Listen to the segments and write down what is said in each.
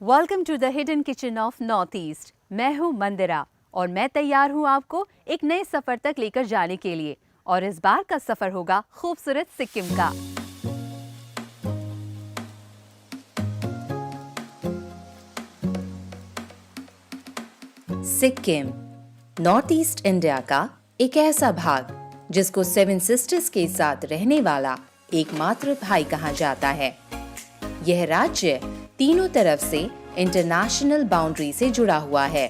Welcome to the hidden kitchen of north east. मैं हूँ मंदिरा और मैं तैयार हूँ आपको एक नए सफर तक लेकर जाने के लिए। और इस बार का सफर होगा खूबसूरत सिक्किम का। सिक्किम नॉर्थ ईस्ट इंडिया का एक ऐसा भाग जिसको सेवन सिस्टर्स के साथ रहने वाला एकमात्र भाई कहा जाता है। यह राज्य तीनों तरफ से इंटरनेशनल बाउंड्री से जुड़ा हुआ है।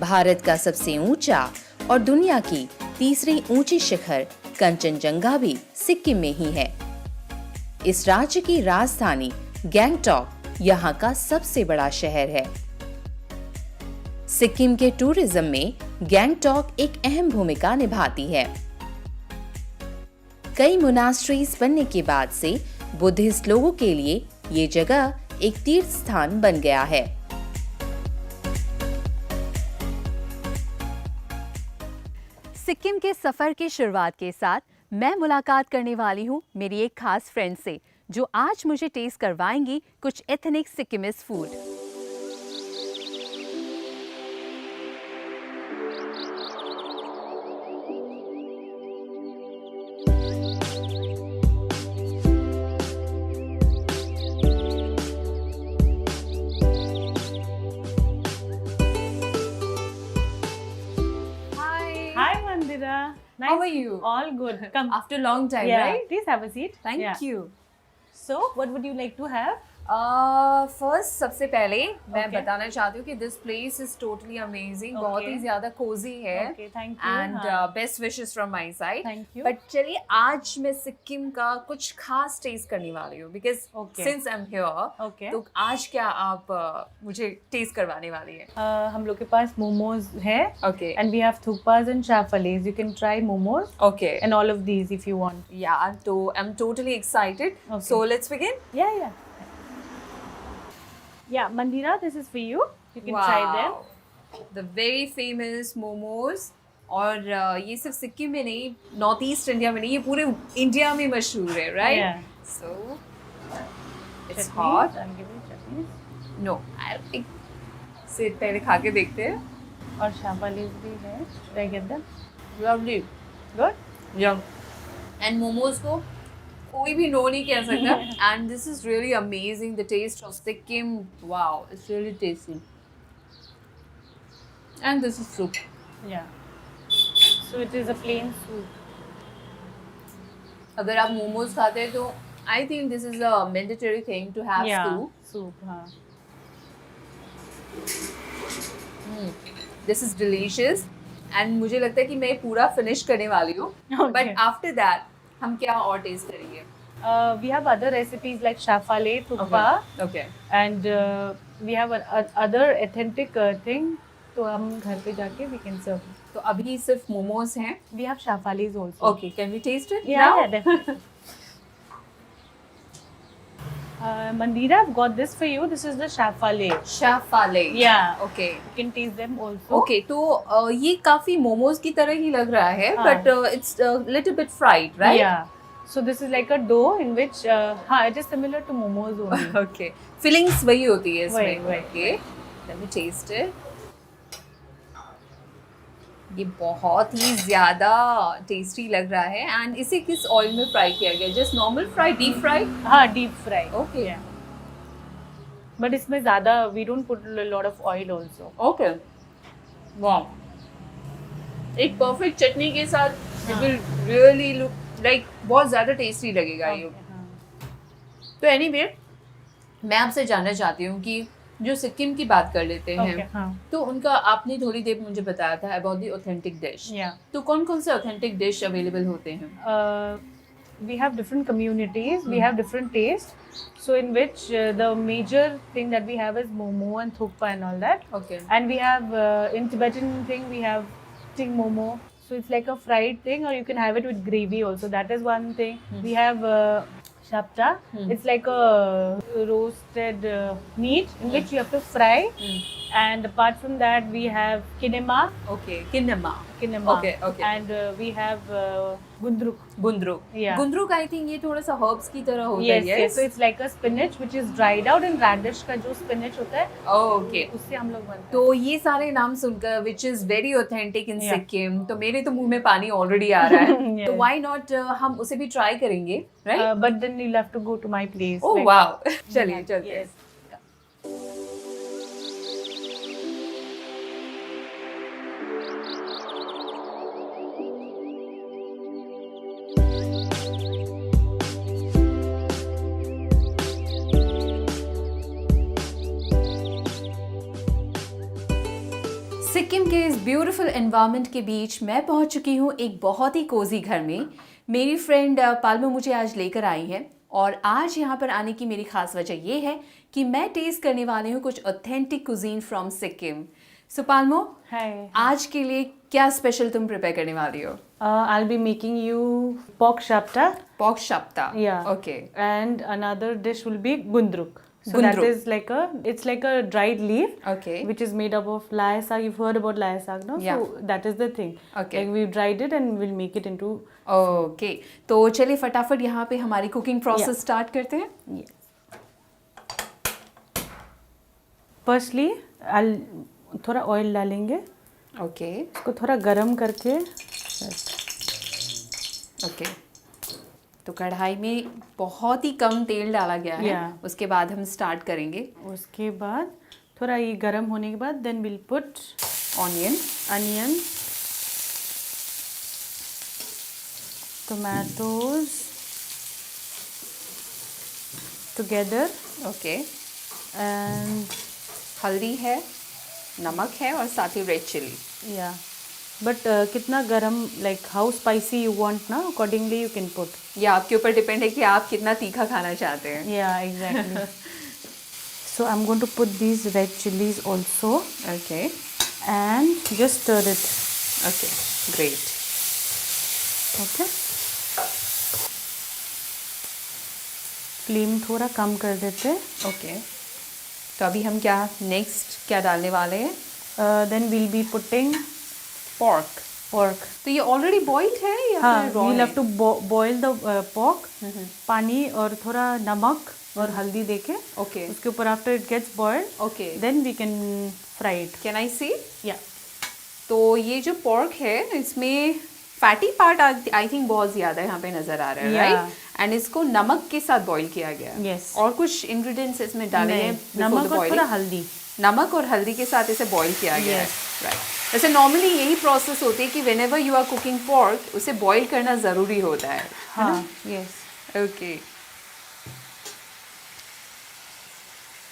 भारत का सबसे ऊंचा और दुनिया की तीसरी ऊंची शिखर कंचनजंगा भी सिक्किम में ही है। इस राज्य की राजधानी गैंगटॉक यहाँ का सबसे बड़ा शहर है। सिक्किम के टूरिज्म में गैंगटॉक एक अहम भूमिका निभाती है। कई मोनास्ट्रीज बनने के बाद से बुद्धिस्ट लोगों के लिए ये जगह एक तीर्थ स्थान बन गया है। सिक्किम के सफर की शुरुआत के साथ मैं मुलाकात करने वाली हूँ मेरी एक खास फ्रेंड से, जो आज मुझे टेस्ट करवाएंगी कुछ ethnic Sikkimese food. Nice. How are you? All good. Come. After a long time, Yeah. right? Please have a seat. Thank you. So, what would you like to have? First सबसे पहले मैं Okay. बताना चाहती हूँ कि this place is totally amazing, बहुत Okay. ही ज्यादा Cozi है। Okay, thank you. एंड हाँ. Best wishes from my side. Thank you. But चलिए आज मैं सिक्किम का कुछ खास टेस्ट करने वाली हूँ because Okay. Since I am here. Okay. तो आज क्या आप मुझे टेस्ट करवाने वाली है? हम लोग के पास मोमोज है. Okay And we have thukpas and shafales. You can try momos okay and all of these if you want. या तो I am totally excited. Okay. So let's begin. Yeah. Yeah, Mandira, this is for you. You can try them. The very famous momos. और ये सिर्फ सिक्किम में नहीं, north east India में नहीं, ये पूरे इंडिया में मशहूर है, right? Yeah. So it's Chutneys. Hot. I'm giving chutneys. No I say पहले खा के देखते हैं। और shafales भी है. Should I get them? Lovely. Good. Yum. And momos को कोई भी नो नहीं कह सकता। And this is really amazing, the taste of Sikkim, wow, it's really tasty. And this is soup. Yeah. So it is a plain soup. अगर आप मोमोज खाते हैं तो I think this is a mandatory thing to have soup. soup. हाँ. This is delicious एंड मुझे लगता है कि मैं पूरा फिनिश करने वाली हूँ। Okay. बट आफ्टर दैट हम क्या और टेस्ट करेंगे? We have other recipes like shafale, thukpa, okay and we have other authentic thing. तो हम घर पे जाके we can serve. तो अभी सिर्फ मोमोज हैं। We have shafales also. Okay, can we taste it? Yeah, definitely. Mandira, I've got this for you. This is the shafale. शाफाले। Yeah. Okay You can taste them also. Okay, तो ये काफी मोमोज की तरह ही लग रहा है, हाँ. But it's little bit fried, right? Yeah. So this is like a dough in which, it is similar to momos only. Okay, fillings वही होती है इसमें। वही. Okay, let me taste it. ये बहुत ही ज्यादा टेस्टी लग रहा है। एंड इसे किस ऑयल में फ्राई किया गया? Just normal fry, deep fry? हाँ, deep fry. Okay. Yeah. But इसमें ज़्यादा we don't put a lot of oil also. Okay, wow, एक परफेक्ट चटनी के साथ it will really look like बहुत ज्यादा टेस्टी लगेगा ये। Okay, हाँ. तो एनीवे, मैं आपसे जानना चाहती हूँ कि जो सिक्किम की बात कर लेते हैं, Okay, हाँ. तो उनका आपने थोड़ी देर मुझे बताया था about the authentic dish. Yeah. तो कौन कौन से ऑथेंटिक डिश अवेलेबल होते हैं? We have different communities. We have different tastes. So in which the major thing that we have is momo and thukpa and all that. Okay And we have in Tibetan thing we have ting momo. So it's like a fried thing, or you can have it with gravy also. That is one thing. We have shapta. It's like a roasted meat in which you have to fry, And apart from that, we have kinema. Okay, kinema. Kinema. Okay, okay. And we have gundruk. Gundruk. Yeah. Gundruk I think ये थोड़ा सा herbs की तरह होता Yes, है. yes. So it's like a spinach which is dried out, and radish का जो spinach होता है, ओके. उससे हम लोग बनते तो ये सारे नाम सुनकर which is very authentic in Yeah. Sikkim, तो मेरे तो मुंह में पानी ऑलरेडी आ रहा है. Yes. तो व्हाई नॉट हम उसे भी ट्राई करेंगे, हैं. Right? But then you'll have to go to my place. Oh like- wow. चलिए चलते हैं. Yes. सिक्किम के इस ब्यूटीफुल एनवायरनमेंट के बीच मैं पहुंच चुकी हूं एक बहुत ही कोजी घर में. मेरी फ्रेंड पाल्मो मुझे आज लेकर आई है और आज यहाँ पर आने की मेरी खास वजह ये है कि मैं टेस्ट करने वाली हूँ कुछ authentic cuisine from Sikkim. So palmo, Hi. आज के लिए क्या स्पेशल तुम प्रिपेयर करने वाली हो? I'll be making you pork shapta. Pork shapta. Yeah. Okay. And another dish will be gundruk. So Gundruk. that is like it's like a dried leaf, Okay. which is made up of lai saag. You've heard about lai saag, no? Yeah. So that is the thing. Okay. Like we've dried it and we'll make it into. Okay, तो चलिए फटाफट यहाँ पे हमारी cooking process start करते हैं. Yes. Firstly, I'll थोड़ा oil डालेंगे. ओके. इसको थोड़ा गरम करके. ओके. तो कढ़ाई में बहुत ही कम तेल डाला गया है. Yeah. उसके बाद हम स्टार्ट करेंगे. उसके बाद थोड़ा ये गरम होने के बाद then we'll put onion. onion, tomatoes together, okay. and हल्दी है, नमक है और साथ ही रेड चिली. yeah. But कितना गरम, like how spicy you want ना, accordingly you can put. ये आपके ऊपर डिपेंड है कि आप कितना तीखा खाना चाहते हैं. Yeah, exactly. So I'm going to put these red chilies also okay. and just stir it. Okay. Great. Okay. Flame थोड़ा कम कर देते. ओके. तो अभी हम क्या नेक्स्ट क्या डालने वाले हैं? Then we'll be putting pork. pork. तो ये ऑलरेडी बॉइल्ड है या हाँ, फिर raw we'll है? have to boil the pork. पानी और थोड़ा नमक और हल्दी देके ओके. उसके ऊपर after it gets boiled, okay. then we can fry it. Can I see? Yeah. तो ये जो पोर्क है इसमें फैटी पार्ट आई थिंक बहुत ज़्यादा यहाँ पे नज़र आ रहा है, Yeah. राइट? एंड इसको नमक के साथ बॉईल किया गया है. Yes. और कुछ इंग्रेडिएंट्स इसमें डाले हैं नहीं, before नमक the और थोड़ा boiling? हल्दी. नमक और हल्दी के साथ इसे बॉईल किया गया है, Yes. राइट? वैसे नॉर्मली यही प्रोसेस होती है कि whenever you are cooking pork उसे बॉईल करना ज़रूरी होता है. हाँ, yes. ओके.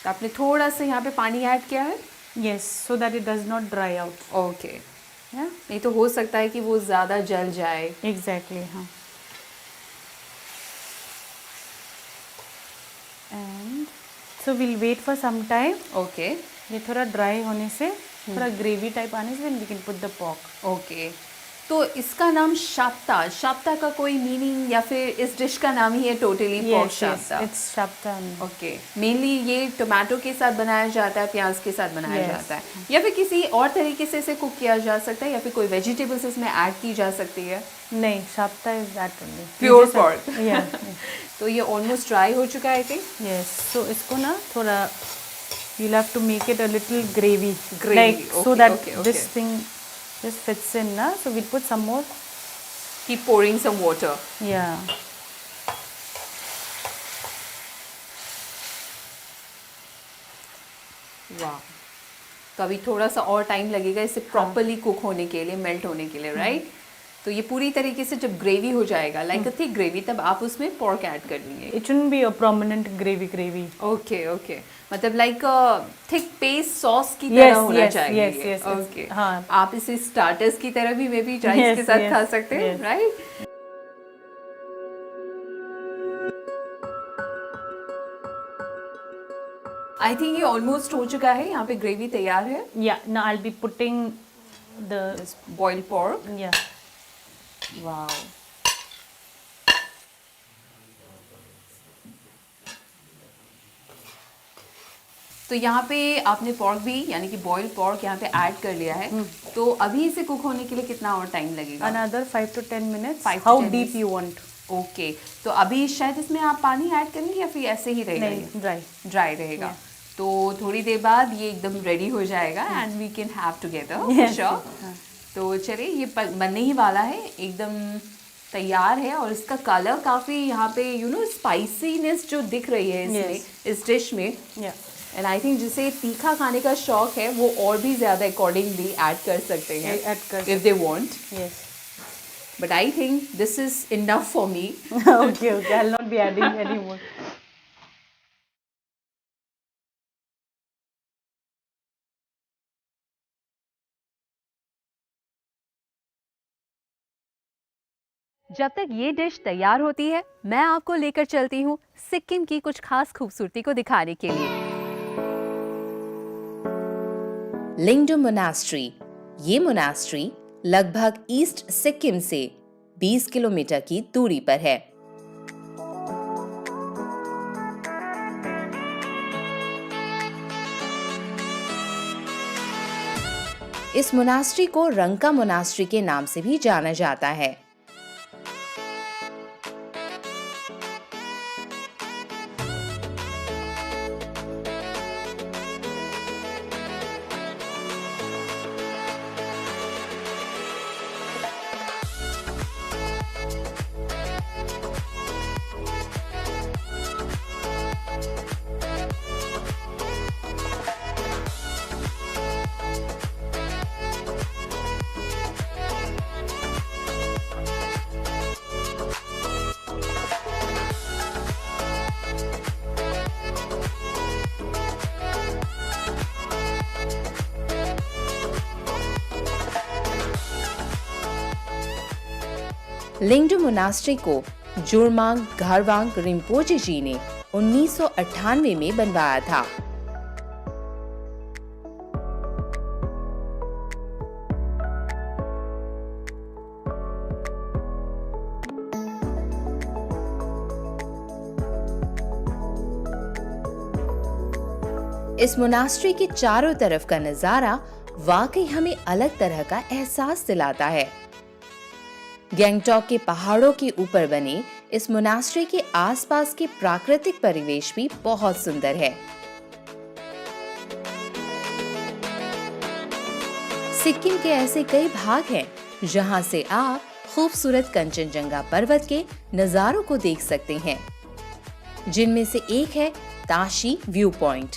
तो आपने थोड़ा सा यहाँ पे पानी ऐड किया है. Yes, so that it does not dry out. Okay. Yeah. नहीं तो हो सकता है कि वो ज़्यादा जल जाए. Exactly. हाँ. And so we'll wait for some time. Okay. ये थोड़ा ड्राई होने से, थोड़ा ग्रेवी टाइप आने से, then we can put the pork. Okay. तो इसका नाम शाप्ता. शाप्ता का कोई मीनिंग या फिर इस डिश का नाम ही है totally pork Yes, yes, शाप्ता? it's shapta. Okay. Mainly ये टोमेटो के साथ बनाया जाता है, प्याज के साथ बनाया Yes. जाता है, या फिर किसी और तरीके से इसे कुक किया जा सकता है, या फिर कोई वेजिटेबल्स इसमें ऐड की जा सकती है? नहीं, shapta is that only. Pure You just have- pork. Yeah. तो ये ऑलमोस्ट ड्राई हो चुका है आई थिंक. Yes. So इसको ना थोड़ा you'll have to make it a little gravy. Gravy, Like so okay, that okay, this okay. thing just fits in na. So we'll put some more. Keep pouring some water. Yeah. वाह. तो अभी थोड़ा सा और time लगेगा इसे properly cook होने के लिए, मेल्ट होने के लिए, राइट? तो ये पूरी तरीके से जब ग्रेवी हो जाएगा, लाइक अ थिक ग्रेवी, तब आप उसमें पोर्क ऐड कर देंगे. It shouldn't be a prominent gravy. Okay. Okay. मतलब लाइक थिक पेस्ट सॉस की Yes, तरह होना yes, चाहिए. yes, yes, yes. ओके. हाँ. आप इसे स्टार्टर्स की तरह भी मे बी राइस Yes, के साथ yes, खा सकते हैं, yes. राइट? आई थिंक ये ऑलमोस्ट हो चुका है. यहाँ पे ग्रेवी तैयार है. Yeah. Now I'll be putting the boiled pork. yeah. Wow. तो यहाँ पे आपने पोर्क भी यानी कि बॉइल्ड पोर्क यहाँ पे ऐड कर लिया है। तो अभी इसे कुक होने के लिए कितना और टाइम लगेगा? Another 5 to 10 minutes. 5 to How 10 deep minutes. you want? Okay, तो अभी शायद इसमें आप पानी ऐड करेंगे या फिर ऐसे ही रहेगा? नहीं, dry. ड्राई रहेगा। तो थोड़ी देर बाद ये एकदम रेडी हो जाएगा and we can have together Yes. Sure. तो चलिए ये बनने ही वाला है, एकदम तैयार है और इसका कलर काफ़ी यहाँ पे स्पाइसीनेस जो दिख रही है इसमें, Yes. इस डिश में। Yeah. एंड आई थिंक जिसे तीखा खाने का शौक है वो और भी ज़्यादा अकॉर्डिंगली ऐड कर सकते हैं Add कर if they want, Yes. But I think this is enough for me. Okay, okay. I'll not be adding any more. जब तक ये डिश तैयार होती है मैं आपको लेकर चलती हूँ सिक्किम की कुछ खास खूबसूरती को दिखाने के लिए। लिंगडो मोनास्ट्री। ये मोनास्ट्री लगभग ईस्ट सिक्किम से 20 किलोमीटर की दूरी पर है। इस मोनास्ट्री को रंका मोनास्ट्री के नाम से भी जाना जाता है। लिंगडो मोनास्ट्री को जुरमांग घरवांग रिम्पोचे जी ने 1998 में बनवाया था। इस मोनास्ट्री के चारों तरफ का नजारा वाकई हमें अलग तरह का एहसास दिलाता है। गैंगटॉक के पहाड़ों के ऊपर बने इस मोनास्ट्री के आसपास के प्राकृतिक परिवेश भी बहुत सुंदर है। सिक्किम के ऐसे कई भाग हैं जहां से आप खूबसूरत कंचनजंगा पर्वत के नजारों को देख सकते हैं, जिनमें से एक है ताशी व्यू पॉइंट।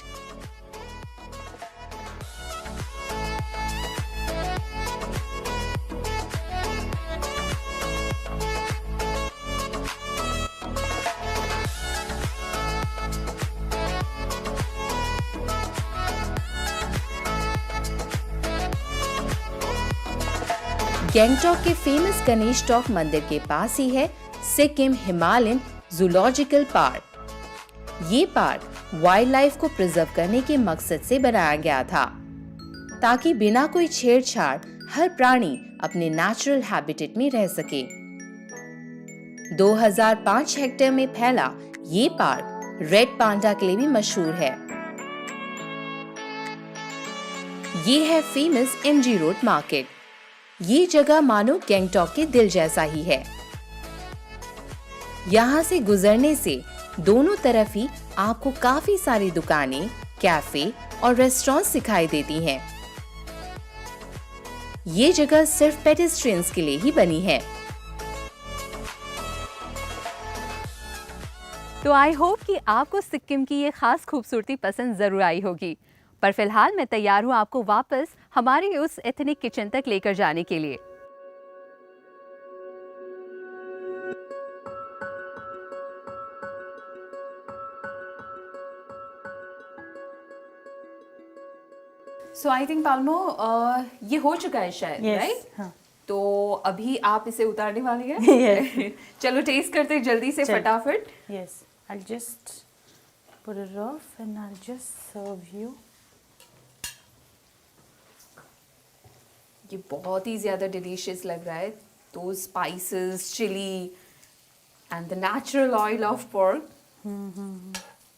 गैंगटॉक के फेमस गणेश टॉक मंदिर के पास ही है सिक्किम हिमालयन जूलॉजिकल पार्क। ये पार्क वाइल्ड लाइफ को प्रिजर्व करने के मकसद से बनाया गया था, ताकि बिना कोई छेड़छाड़ हर प्राणी अपने नेचुरल हैबिटेट में रह सके। 2005 हेक्टेयर में फैला ये पार्क रेड पांडा के लिए भी मशहूर है। ये है फेमस एमजी रोड मार्केट। ये जगह मानो गैंगटॉक के दिल जैसा ही है। यहाँ से गुजरने से दोनों तरफ ही आपको काफी सारी दुकानें, कैफे और रेस्टोरेंट्स दिखाई देती हैं। ये जगह सिर्फ पेडेस्ट्रियंस के लिए ही बनी है। तो आई होप कि आपको सिक्किम की ये खास खूबसूरती पसंद जरूर आई होगी। पर फिलहाल मैं तैयार हूँ आपको वापस हमारे उस एथनिक किचन तक लेकर जाने के लिए। सो आई थिंक पाल्मो ये हो चुका है शायद, Yes, राइट? हाँ. तो अभी आप इसे उतारने वाली हैं? Yes. चलो टेस्ट करते हैं जल्दी से चल. फटाफट। Yes. I'll just put it off and I'll just serve you. ये बहुत ही ज़्यादा डिलीशियस लग रहा है। तो spices, chilli and the natural oil of pork.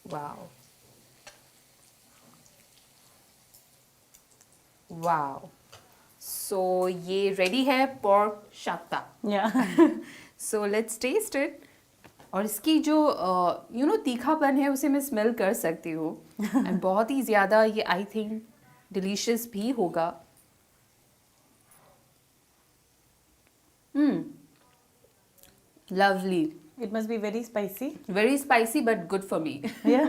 Wow, wow, so ये रेडी है pork shapta. Yeah. So let's taste it. और इसकी जो तीखापन है उसे मैं स्मेल कर सकती हूँ एंड बहुत ही ज़्यादा ये आई थिंक डिलीशियस भी होगा। Lovely, It must be very spicy. Very spicy but good for me. Yeah.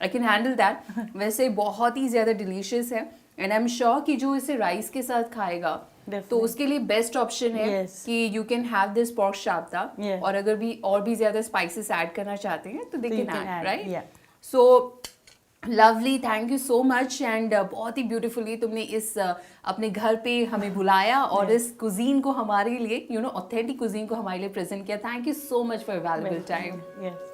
I can handle that. वैसे बहुत ही ज़्यादा डिलीशियस है एंड आई एम श्योर कि जो इसे राइस के साथ खाएगा तो Definitely. उसके लिए बेस्ट ऑप्शन है Yes. कि you can have this pork shapta. Yeah. और अगर भी और भी ज़्यादा स्पाइसेस ऐड करना चाहते हैं तो दे So you can can add, add, right? yeah. So lovely, thank you so much and बहुत ही ब्यूटीफुली तुमने इस अपने घर पे हमें बुलाया और इस कुजीन को हमारे लिए ऑथेंटिक कुजीन को हमारे लिए प्रेजेंट किया। Thank you so much for valuable time. Yes.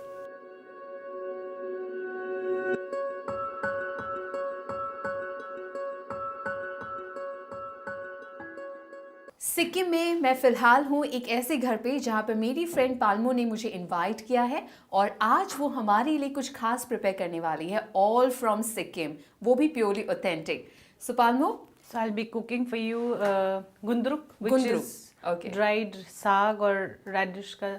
Sikkim में मैं फ़िलहाल हूँ एक ऐसे घर पे जहाँ पे मेरी फ्रेंड पाल्मो ने मुझे इनवाइट किया है और आज वो हमारे लिए कुछ खास प्रिपेयर करने वाली है, ऑल फ्रॉम सिक्किम, वो भी purely authentic. So palmo, So I'll be cooking for you gundruk, which Gundruk, is okay. dried saag or radish का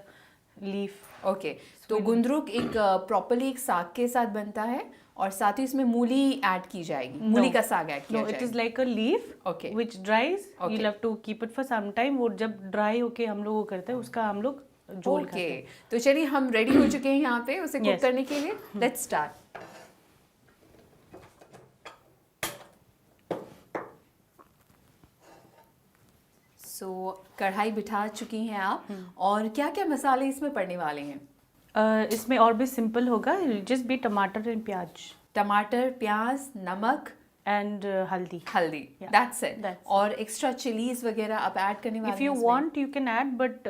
leaf. ओके, तो गुंदरुक एक प्रॉपरली एक साग के साथ बनता है और साथ ही इसमें मूली ऐड की जाएगी, मूली का साग ऐड किया No, it जाएगा। is like a leaf. Okay. Which dries. Okay. You'll have to keep it for some time. वो जब dry होके हम लोग वो करते हैं उसका हम लोग झोल खाते ओके, हैं. तो चलिए हम रेडी हो चुके हैं यहाँ पे उसे कुक Yes. करने के लिए। Let's start. सो कढ़ाई बिठा चुकी हैं आप और क्या क्या मसाले इसमें पड़ने वाले हैं? इसमें और भी सिंपल होगा. Just be टमाटर एंड प्याज टमाटर, प्याज, नमक एंड हल्दी. हल्दी, Yeah, that's it. that's it. और एक्स्ट्रा चिलीज वगैरह आप ऐड करने वाले If हैं you इसमें? want you can add, but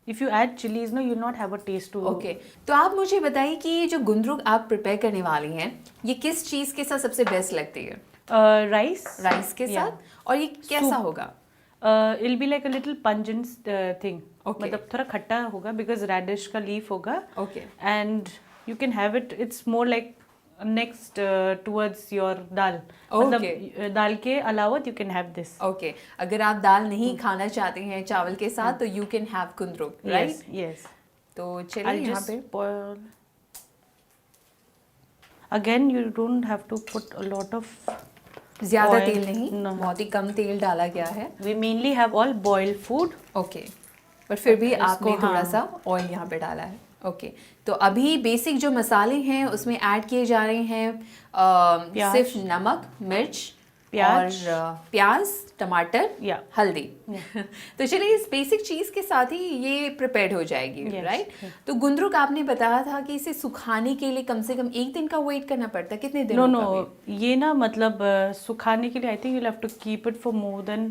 if you add chilies, no, you'll not have a taste to. Okay, तो आप मुझे बताइए कि ये जो गुंदरुक आप प्रिपेयर करने वाली हैं ये किस चीज़ के साथ सबसे बेस्ट लगती है? Rice. राइस के Yeah. साथ? और ये कैसा Soup. होगा? It'll be like a little pungent thing. Okay. मतलब थोड़ा खट्टा होगा because radish का leaf होगा. Okay. And you can have it. It's more like next towards your dal. Okay. मतलब दाल के अलावा you can have this. Okay, अगर आप दाल नहीं खाना चाहते हैं चावल के साथ तो you can have gundruk, right? Yes. Yes. तो चलिए I'll यहाँ just पे boil. Again, you don't have to put a lot of. ज़्यादा oil. तेल नहीं, No. बहुत ही कम तेल डाला गया है। We mainly have all boiled food. Okay, पर फिर भी इसको, आपने थोड़ा हाँ. सा ऑयल यहाँ पे डाला है। ओके, तो अभी बेसिक जो मसाले हैं उसमें ऐड किए जा रहे हैं प्याज. सिर्फ नमक, मिर्च, प्याज. और प्याज, टमाटर, Yeah. हल्दी। तो चलिए इस बेसिक चीज़ के साथ ही ये प्रिपेयर्ड हो जाएगी, Yes, राइट? yes. तो गुंदरुक आपने बताया था कि इसे सुखाने के लिए कम से कम 1 दिन का वेट करना पड़ता है, कितने No, दिनों no. का wait? ये ना मतलब सुखाने के लिए I think you'll have to keep it for more than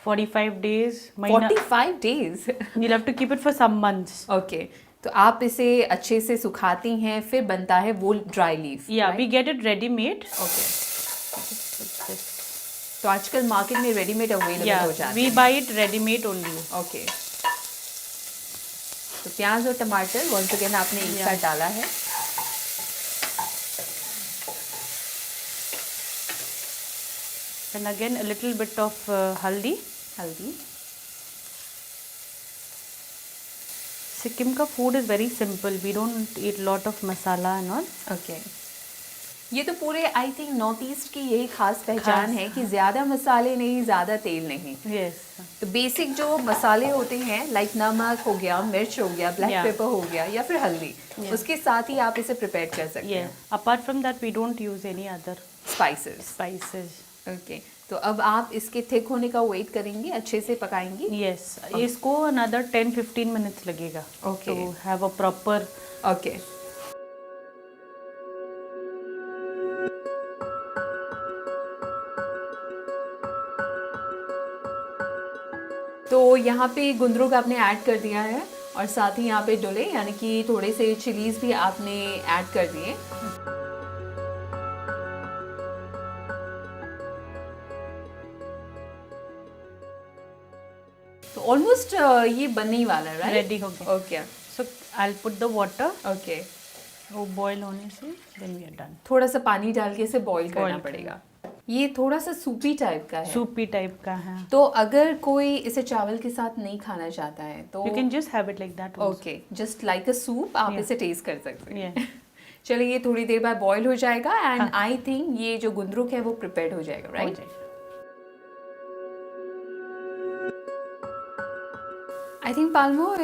45 days. महीना. 45 days? You'll have to keep it for some months. Okay, तो आप इसे अच्छे से सुखाती हैं फिर बनता है वो dry leaf. Yeah, we get it ready made. Okay, तो आजकल मार्केट में रेडीमेड अवेलेबल Yeah, हो जाते we हैं। buy it ready made only. Okay, तो प्याज और टमाटर वंस अगेन आपने एक साथ डाला है। And again a little bit of haldi. हल्दी। Sikkim का food is very simple. We don't eat lot of masala and all. Okay, ये तो पूरे आई थिंक नॉर्थ ईस्ट की यही खास पहचान खास, है कि ज़्यादा मसाले नहीं, ज़्यादा तेल नहीं। Yes. तो बेसिक जो मसाले होते हैं लाइक नमक हो गया, मिर्च हो गया, ब्लैक Yeah. पेपर हो गया या फिर हल्दी, Yeah. उसके साथ ही आप इसे प्रिपेयर कर सकते Yeah. हैं। Apart from that, we don't use any other spices. spices. Okay, तो अब आप इसके थिक होने का वेट करेंगी, अच्छे से पकाएंगी। Yes. इसको another 10-15 minutes लगेगा. Okay. To have a proper. Okay, तो यहाँ पे गुंदरुक आपने ऐड कर दिया है और साथ ही यहाँ पे डोले यानी कि थोड़े से चिलीज भी आपने ऐड कर दिए। तो ऑलमोस्ट ये बनने ही वाला है, राइट? Ready हो गया. Okay So I'll put the water. Okay, वो बॉईल होने से then we are done. थोड़ा सा पानी डाल के इसे बॉईल करना Boil पड़ेगा। ये थोड़ा सा सूपी टाइप का है। सूपी टाइप का है। तो अगर कोई इसे चावल के साथ नहीं खाना चाहता है तो you can just have it like that. Okay, just like a soup आप Yeah. इसे टेस्ट कर सकते हैं। Yeah. चलिए, ये थोड़ी देर बाद बॉईल हो जाएगा एंड हाँ. आई थिंक ये जो गुंदरुक है वो प्रिपेयर्ड हो जाएगा, हो राइट? जाएगा। आई थिंक पाल्मो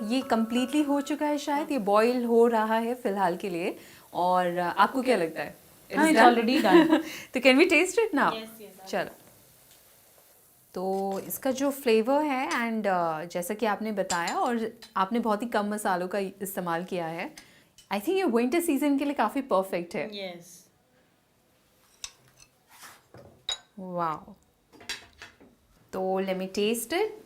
ये कम्प्लीटली हो चुका है शायद, ये बॉईल हो रहा है फिलहाल के लिए। और आपको क्या लगता है? हाँ, it's already done. तो can we taste it now? Yes, yes. चलो, तो इसका जो फ्लेवर है एंड जैसा कि आपने बताया और आपने बहुत ही कम मसालों का इस्तेमाल किया है, आई थिंक ये विंटर सीजन के लिए काफ़ी परफेक्ट है। Yes. वाओ, तो लेट मी टेस्ट इट।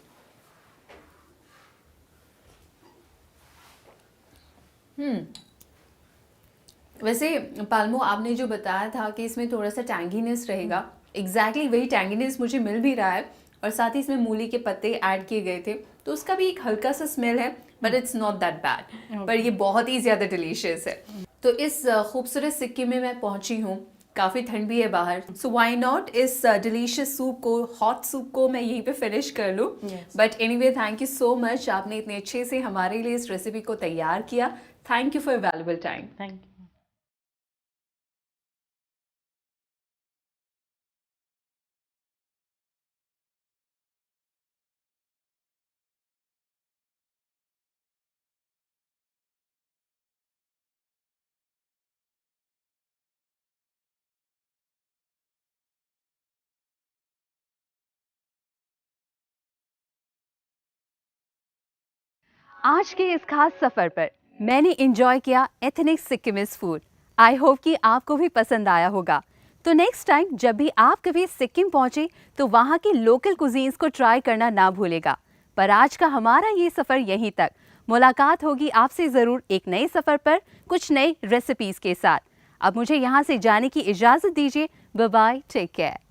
वैसे पाल्मो, आपने जो बताया था कि इसमें थोड़ा सा टैंगीनेस रहेगा, एग्जैक्टली वही टैंगीनेस मुझे मिल भी रहा है। और साथ ही इसमें मूली के पत्ते ऐड किए गए थे तो उसका भी एक हल्का सा स्मेल है, but it's not that bad. पर ये बहुत ही ज़्यादा डिलीशियस है। तो इस खूबसूरत सिक्किम में मैं पहुंची हूँ, काफ़ी ठंड भी है बाहर, सो व्हाई नॉट इस डिलीशियस सूप को, हॉट सूप को मैं यहीं पे फिनिश कर लूँ। Yes. But anyway, thank you so much, आपने इतने अच्छे से हमारे लिए इस रेसिपी को तैयार किया। Thank you for your valuable time. Thank you. आज के इस खास सफ़र पर मैंने इंजॉय किया ethnic Sikkimese food. I hope कि आपको भी पसंद आया होगा। तो नेक्स्ट टाइम जब भी आप कभी सिक्किम पहुँचे तो वहाँ की लोकल कुजीन्स को ट्राई करना ना भूलेगा। पर आज का हमारा ये सफ़र यहीं तक। मुलाकात होगी आपसे ज़रूर एक नए सफ़र पर कुछ नई रेसिपीज़ के साथ। अब मुझे यहाँ से जाने की इजाज़त दीजिए। Bye bye, take care.